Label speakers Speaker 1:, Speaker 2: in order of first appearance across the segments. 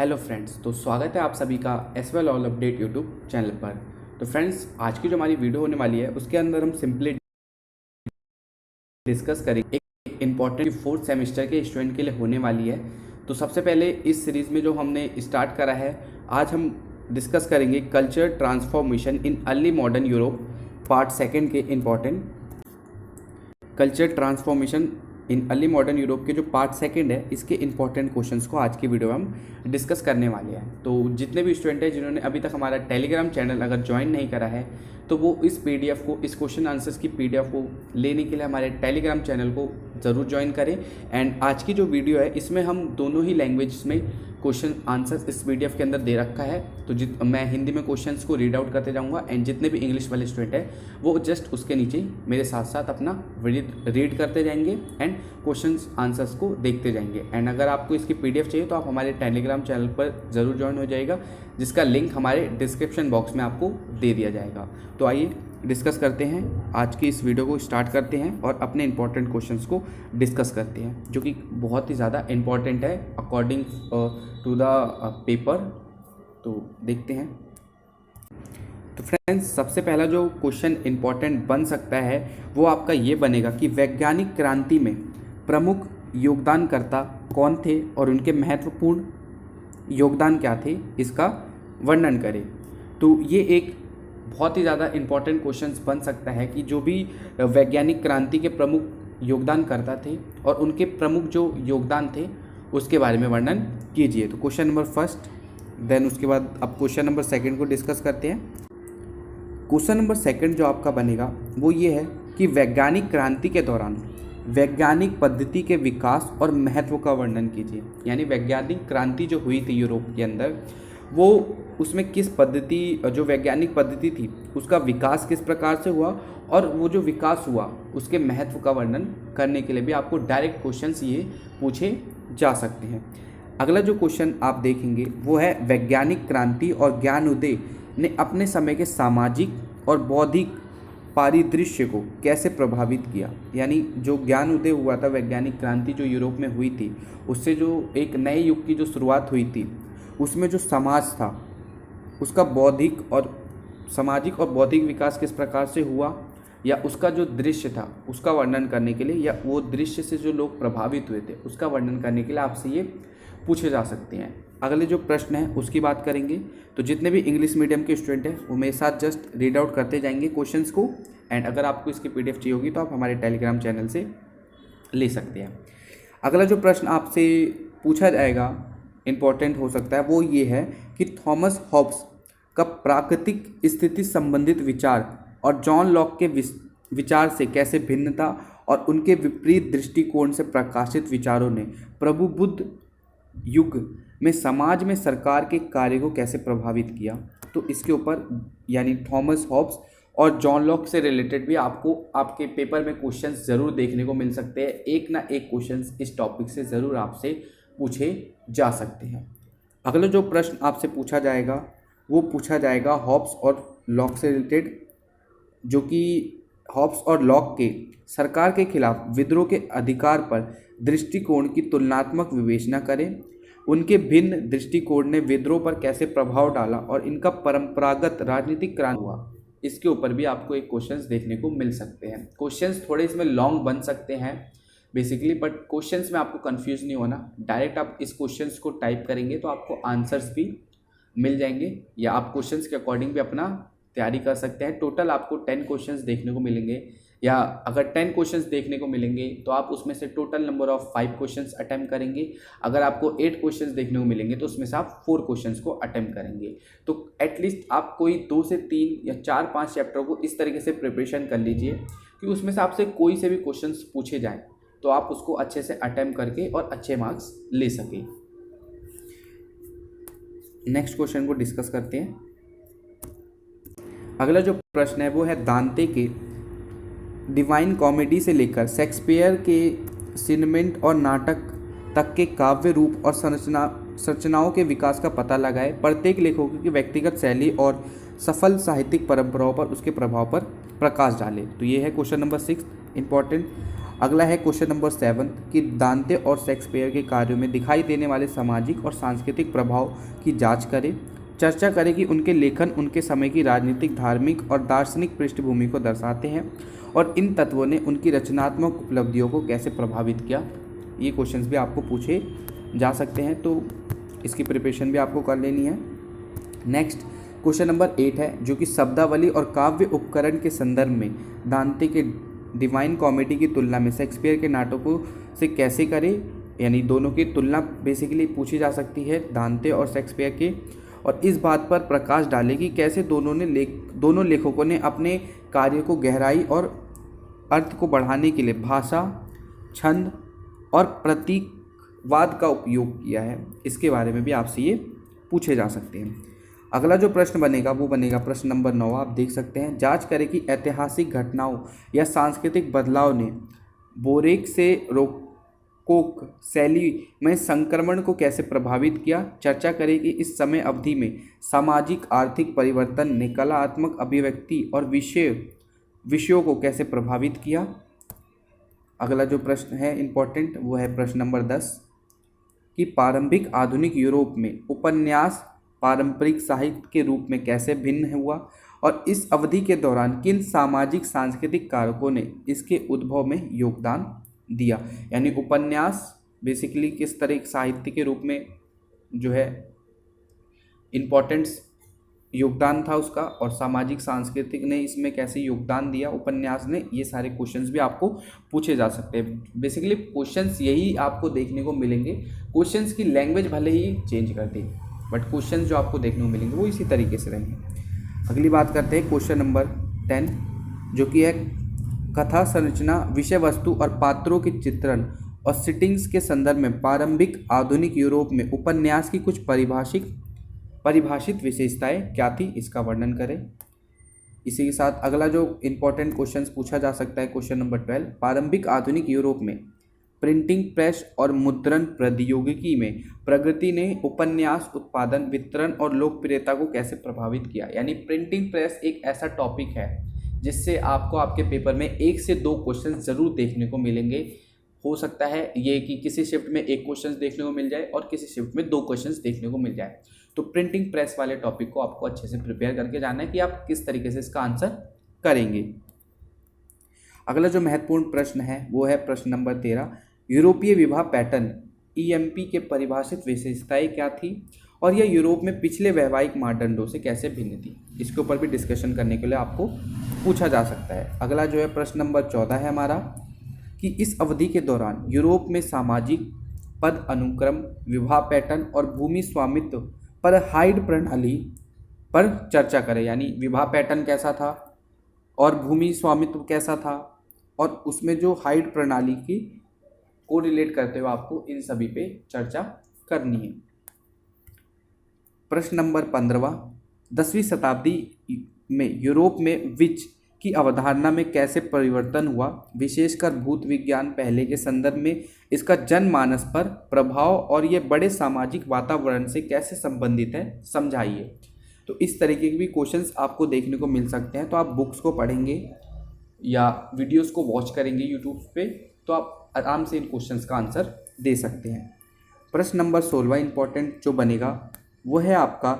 Speaker 1: Hello friends, तो स्वागत है आप सभी का as well all update YouTube channel पर। तो फ्रेंड्स, आज की जो हमारी वीडियो होने वाली है उसके अंदर हम सिंपली डिस्कस करेंगे एक इम्पॉर्टेंट फोर्थ सेमेस्टर के स्टूडेंट के लिए होने वाली है। तो सबसे पहले इस सीरीज़ में जो हमने स्टार्ट करा है, आज हम डिस्कस करेंगे culture transformation in early modern Europe part second के important culture transformation in early modern Europe के जो पार्ट सेकंड है, इसके इंपॉर्टेंट क्वेश्चंस को आज की वीडियो में हम डिस्कस करने वाले हैं। तो जितने भी स्टूडेंट हैं जिन्होंने अभी तक हमारा टेलीग्राम चैनल अगर ज्वाइन नहीं करा है, तो वो इस पीडीएफ को, इस क्वेश्चन आंसर्स की पीडीएफ को लेने के लिए हमारे टेलीग्राम चैनल को ज़रूर ज्वाइन करें। एंड आज की जो वीडियो है इसमें हम दोनों ही लैंग्वेज में क्वेश्चन आंसर्स इस पीडीएफ के अंदर दे रखा है। तो मैं हिंदी में क्वेश्चंस को रीड आउट करते जाऊंगा एंड जितने भी इंग्लिश वाले स्टूडेंट हैं वो जस्ट उसके नीचे मेरे साथ साथ अपना रीड करते जाएंगे एंड क्वेश्चंस आंसर्स को देखते जाएंगे। एंड अगर आपको इसकी पीडीएफ चाहिए तो आप हमारे टेलीग्राम चैनल पर ज़रूर ज्वाइन हो जाएगा, जिसका लिंक हमारे डिस्क्रिप्शन बॉक्स में आपको दे दिया जाएगा। तो आइए डिस्कस करते हैं, आज की इस वीडियो को स्टार्ट करते हैं और अपने इंपॉर्टेंट क्वेश्चंस को डिस्कस करते हैं, जो कि बहुत ही ज़्यादा इंपॉर्टेंट है अकॉर्डिंग टू द पेपर। तो देखते हैं। तो फ्रेंड्स, सबसे पहला जो क्वेश्चन इंपॉर्टेंट बन सकता है वो आपका ये बनेगा कि वैज्ञानिक क्रांति में प्रमुख योगदानकर्ता कौन थे और उनके महत्वपूर्ण योगदान क्या थे, इसका वर्णन करें। तो ये एक बहुत ही ज़्यादा इंपॉर्टेंट क्वेश्चंस बन सकता है कि जो भी वैज्ञानिक क्रांति के प्रमुख योगदानकर्ता थे और उनके प्रमुख जो योगदान थे उसके बारे में वर्णन कीजिए। तो क्वेश्चन नंबर फर्स्ट, देन उसके बाद अब क्वेश्चन नंबर सेकंड को डिस्कस करते हैं। क्वेश्चन नंबर सेकंड जो आपका बनेगा वो ये है कि वैज्ञानिक क्रांति के दौरान वैज्ञानिक पद्धति के विकास और महत्व का वर्णन कीजिए। यानी वैज्ञानिक क्रांति जो हुई थी यूरोप के अंदर, वो उसमें किस पद्धति, जो वैज्ञानिक पद्धति थी उसका विकास किस प्रकार से हुआ और वो जो विकास हुआ उसके महत्व का वर्णन करने के लिए भी आपको डायरेक्ट क्वेश्चंस ये पूछे जा सकते हैं। अगला जो क्वेश्चन आप देखेंगे वो है वैज्ञानिक क्रांति और ज्ञान उदय ने अपने समय के सामाजिक और बौद्धिक परिदृश्य को कैसे प्रभावित किया। यानी जो ज्ञान उदय हुआ था, वैज्ञानिक क्रांति जो यूरोप में हुई थी, उससे जो एक नए युग की जो शुरुआत हुई थी, उसमें जो समाज था उसका सामाजिक और बौद्धिक विकास किस प्रकार से हुआ, या उसका जो दृश्य था उसका वर्णन करने के लिए, या वो दृश्य से जो लोग प्रभावित हुए थे उसका वर्णन करने के लिए आपसे ये पूछे जा सकते हैं। अगले जो प्रश्न है उसकी बात करेंगे। तो जितने भी इंग्लिश मीडियम के स्टूडेंट हैं वो मेरे साथ जस्ट रीड आउट करते जाएंगे क्वेश्चंस को। एंड अगर आपको इसकी पीडीएफ चाहिए होगी तो आप हमारे टेलीग्राम चैनल से ले सकते हैं। अगला जो प्रश्न आपसे पूछा जाएगा, इम्पॉर्टेंट हो सकता है, वो ये है कि थॉमस हॉब्स का प्राकृतिक स्थिति संबंधित विचार और जॉन लॉक के विचार से कैसे भिन्न था और उनके विपरीत दृष्टिकोण से प्रकाशित विचारों ने प्रबुद्ध युग में समाज में सरकार के कार्य को कैसे प्रभावित किया। तो इसके ऊपर यानी थॉमस हॉब्स और जॉन लॉक से रिलेटेड भी आपको आपके पेपर में क्वेश्चंस ज़रूर देखने को मिल सकते हैं। एक ना एक क्वेश्चंस इस टॉपिक से ज़रूर आपसे पूछे जा सकते हैं। अगला जो प्रश्न आपसे पूछा जाएगा वो पूछा जाएगा हॉब्स और लॉक से रिलेटेड, जो कि हॉब्स और लॉक के सरकार के खिलाफ विद्रोह के अधिकार पर दृष्टिकोण की तुलनात्मक विवेचना करें। उनके भिन्न दृष्टिकोण ने विद्रोह पर कैसे प्रभाव डाला और इनका परंपरागत राजनीतिक क्रांति हुआ, इसके ऊपर भी आपको एक क्वेश्चंस देखने को मिल सकते हैं। क्वेश्चंस थोड़े इसमें लॉन्ग बन सकते हैं बेसिकली, बट क्वेश्चंस में आपको कंफ्यूज नहीं होना। डायरेक्ट आप इस क्वेश्चंस को टाइप करेंगे तो आपको आंसर्स भी मिल जाएंगे, या आप क्वेश्चंस के अकॉर्डिंग भी अपना तैयारी कर सकते हैं। टोटल आपको 10 क्वेश्चंस देखने को मिलेंगे, या अगर 10 क्वेश्चंस देखने को मिलेंगे तो आप उसमें से total number of 5 questions attempt करेंगे। अगर आपको 8 क्वेश्चंस देखने को मिलेंगे तो उसमें से आप 4 क्वेश्चंस को अटेम्प्ट करेंगे। तो एटलीस्ट आप कोई 2 से 3 या 4-5 चैप्टर को इस तरीके से प्रिपरेशन कर लीजिए कि उसमें से आपसे कोई से भी क्वेश्चंस पूछे जाएँ तो आप उसको अच्छे से अटेम्प्ट करके और अच्छे मार्क्स ले सकें। नेक्स्ट क्वेश्चन को डिस्कस करते हैं। अगला जो प्रश्न है वो है दांते के डिवाइन कॉमेडी से लेकर शेक्सपियर के सिनेमेंट और नाटक तक के काव्य रूप और संरचनाओं के विकास का पता लगाए। प्रत्येक लेखकों की व्यक्तिगत शैली और सफल साहित्यिक परंपराओं पर उसके प्रभाव पर प्रकाश डाले। तो ये है क्वेश्चन नंबर 6 इम्पॉर्टेंट। अगला है क्वेश्चन नंबर 7 कि दांते और शेक्सपियर के कार्यों में दिखाई देने वाले सामाजिक और सांस्कृतिक प्रभाव की जांच करें। चर्चा करें कि उनके लेखन उनके समय की राजनीतिक, धार्मिक और दार्शनिक पृष्ठभूमि को दर्शाते हैं और इन तत्वों ने उनकी रचनात्मक उपलब्धियों को कैसे प्रभावित किया। ये क्वेश्चंस भी आपको पूछे जा सकते हैं, तो इसकी प्रिपरेशन भी आपको कर लेनी है। नेक्स्ट क्वेश्चन नंबर 8 है, जो कि शब्दावली और काव्य उपकरण के संदर्भ में दांते के डिवाइन कॉमेडी की तुलना में शेक्सपियर के नाटकों से कैसे करें, यानी दोनों की तुलना बेसिकली पूछी जा सकती है दांते और शेक्सपियर के, और इस बात पर प्रकाश डालें कि कैसे दोनों लेखकों ने अपने कार्य को गहराई और अर्थ को बढ़ाने के लिए भाषा, छंद और प्रतीकवाद का उपयोग किया है। इसके बारे में भी आपसे ये पूछे जा सकते हैं। अगला जो प्रश्न बनेगा वो बनेगा प्रश्न नंबर 9। आप देख सकते हैं, जांच करें कि ऐतिहासिक घटनाओं या सांस्कृतिक बदलाव ने बोरेक से रोकोक शैली में संक्रमण को कैसे प्रभावित किया। चर्चा करें कि इस समय अवधि में सामाजिक आर्थिक परिवर्तन ने कलात्मक अभिव्यक्ति और विषयों को कैसे प्रभावित किया। अगला जो प्रश्न है इम्पोर्टेंट वो है प्रश्न नंबर 10 कि प्रारंभिक आधुनिक यूरोप में उपन्यास पारंपरिक साहित्य के रूप में कैसे भिन्न हुआ और इस अवधि के दौरान किन सामाजिक सांस्कृतिक कारकों ने इसके उद्भव में योगदान दिया। यानी उपन्यास बेसिकली किस तरह साहित्य के रूप में जो है इम्पोर्टेंट योगदान था उसका, और सामाजिक सांस्कृतिक ने इसमें कैसे योगदान दिया उपन्यास ने। ये सारे क्वेश्चंस भी आपको पूछे जा सकते हैं। बेसिकली क्वेश्चंस यही आपको देखने को मिलेंगे। क्वेश्चंस की लैंग्वेज भले ही चेंज कर दी, बट क्वेश्चंस जो आपको देखने को मिलेंगे वो इसी तरीके से रहेंगे। अगली बात करते हैं क्वेश्चन नंबर 10, जो कि है कथा संरचना, विषय वस्तु और पात्रों के चित्रण और सिटिंग्स के संदर्भ में प्रारंभिक आधुनिक यूरोप में उपन्यास की कुछ परिभाषित विशेषताएं क्या थी, इसका वर्णन करें। इसी के साथ अगला जो इम्पोर्टेंट क्वेश्चन पूछा जा सकता है क्वेश्चन नंबर 12, प्रारंभिक आधुनिक यूरोप में प्रिंटिंग प्रेस और मुद्रण प्रौद्योगिकी में प्रगति ने उपन्यास उत्पादन, वितरण और लोकप्रियता को कैसे प्रभावित किया। यानी प्रिंटिंग प्रेस एक ऐसा टॉपिक है जिससे आपको आपके पेपर में 1 से 2 क्वेश्चन ज़रूर देखने को मिलेंगे। हो सकता है ये कि किसी शिफ्ट में 1 क्वेश्चन देखने को मिल जाए और किसी शिफ्ट में 2 क्वेश्चन देखने को मिल जाए। तो प्रिंटिंग प्रेस वाले टॉपिक को आपको अच्छे से प्रिपेयर करके जाना है कि आप किस तरीके से इसका आंसर करेंगे। अगला जो महत्वपूर्ण प्रश्न है वो है प्रश्न नंबर 13, यूरोपीय विवाह पैटर्न EMP के परिभाषित विशेषताएं क्या थी और यह यूरोप में पिछले वैवाहिक मानदंडों से कैसे भिन्न थी। इसके ऊपर भी डिस्कशन करने के लिए आपको पूछा जा सकता है। अगला जो है प्रश्न नंबर 14 है हमारा कि इस अवधि के दौरान यूरोप में सामाजिक पद अनुक्रम, विवाह पैटर्न और भूमि स्वामित्व पर हाइड प्रणाली पर चर्चा करें। यानी विवाह पैटर्न कैसा था और भूमि स्वामित्व कैसा था, और उसमें जो हाइड प्रणाली की को रिलेट करते हुए आपको इन सभी पे चर्चा करनी है। प्रश्न नंबर 15, 10वीं शताब्दी में यूरोप में विच की अवधारणा में कैसे परिवर्तन हुआ, विशेषकर भूत विज्ञान पहले के संदर्भ में इसका जनमानस पर प्रभाव और ये बड़े सामाजिक वातावरण से कैसे संबंधित है, समझाइए। तो इस तरीके के भी क्वेश्चंस आपको देखने को मिल सकते हैं। तो आप बुक्स को पढ़ेंगे या वीडियोस को वॉच करेंगे यूट्यूब पे, तो आप आराम से इन क्वेश्चंस का आंसर दे सकते हैं। प्रश्न नंबर 16 इंपॉर्टेंट जो बनेगा वो है आपका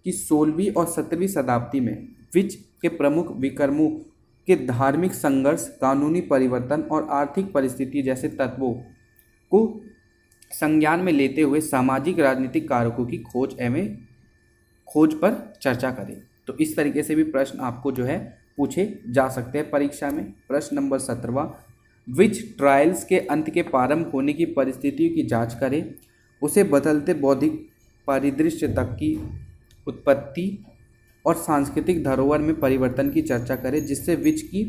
Speaker 1: कि 16वीं और 17वीं शताब्दी में विच के प्रमुख विक्रमों के धार्मिक संघर्ष, कानूनी परिवर्तन और आर्थिक परिस्थिति जैसे तत्वों को संज्ञान में लेते हुए सामाजिक राजनीतिक कारकों की खोज पर चर्चा करें। तो इस तरीके से भी प्रश्न आपको जो है पूछे जा सकते हैं परीक्षा में। प्रश्न नंबर 17, विच ट्रायल्स के अंत के प्रारंभ होने की परिस्थितियों की जांच करें, उसे बदलते बौद्धिक परिदृश्य तक की उत्पत्ति और सांस्कृतिक धरोहर में परिवर्तन की चर्चा करें जिससे विच की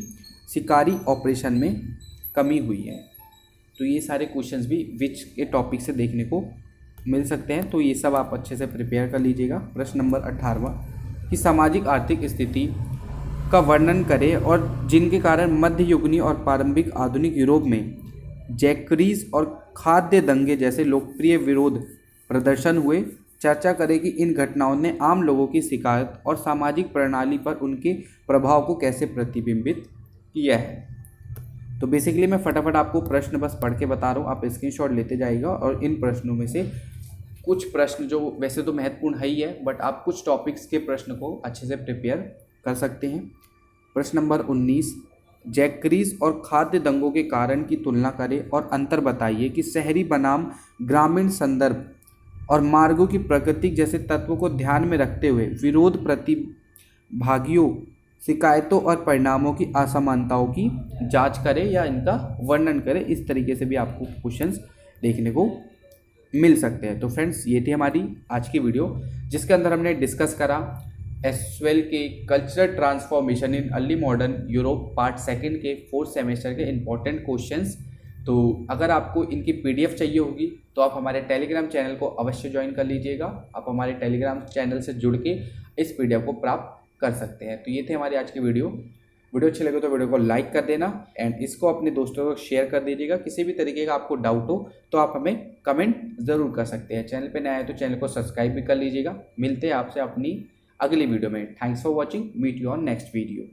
Speaker 1: शिकारी ऑपरेशन में कमी हुई है। तो ये सारे क्वेश्चंस भी विच के टॉपिक से देखने को मिल सकते हैं, तो ये सब आप अच्छे से प्रिपेयर कर लीजिएगा। प्रश्न नंबर 18 कि सामाजिक आर्थिक स्थिति का वर्णन करें और जिनके कारण मध्ययुगीन और प्रारंभिक आधुनिक यूरोप में जैकरीज और खाद्य दंगे जैसे लोकप्रिय विरोध प्रदर्शन हुए। चर्चा करें कि इन घटनाओं ने आम लोगों की शिकायत और सामाजिक प्रणाली पर उनके प्रभाव को कैसे प्रतिबिंबित किया है। तो बेसिकली मैं फटाफट आपको प्रश्न बस पढ़ के बता रहा हूँ, आप स्क्रीनशॉट लेते जाइएगा और इन प्रश्नों में से कुछ प्रश्न जो वैसे तो महत्वपूर्ण है ही है, बट आप कुछ टॉपिक्स के प्रश्न को अच्छे से प्रिपेयर कर सकते हैं। प्रश्न नंबर 19, जैकरीज और खाद्य दंगों के कारण की तुलना करें और अंतर बताइए कि शहरी बनाम ग्रामीण संदर्भ और मार्गों की प्रकृति जैसे तत्वों को ध्यान में रखते हुए विरोध प्रतिभागियों शिकायतों और परिणामों की असमानताओं की जांच करें या इनका वर्णन करें। इस तरीके से भी आपको क्वेश्चंस देखने को मिल सकते हैं। तो फ्रेंड्स, ये थी हमारी आज की वीडियो जिसके अंदर हमने डिस्कस करा एसवेल के cultural transformation in early modern Europe part second के 4th सेमेस्टर के इंपॉर्टेंट क्वेश्चंस। तो अगर आपको इनकी पीडीएफ चाहिए होगी तो आप हमारे टेलीग्राम चैनल को अवश्य ज्वाइन कर लीजिएगा। आप हमारे टेलीग्राम चैनल से जुड़ के इस पीडीएफ को प्राप्त कर सकते हैं। तो ये थे हमारी आज की वीडियो अच्छी लगे तो वीडियो को लाइक कर देना एंड इसको अपने दोस्तों को शेयर कर दीजिएगा। किसी भी तरीके का आपको डाउट हो तो आप हमें कमेंट ज़रूर कर सकते हैं। चैनल पे नया है तो चैनल को सब्सक्राइब भी कर लीजिएगा। मिलते हैं आपसे अपनी अगली वीडियो में। Thanks for watching, meet you on next video.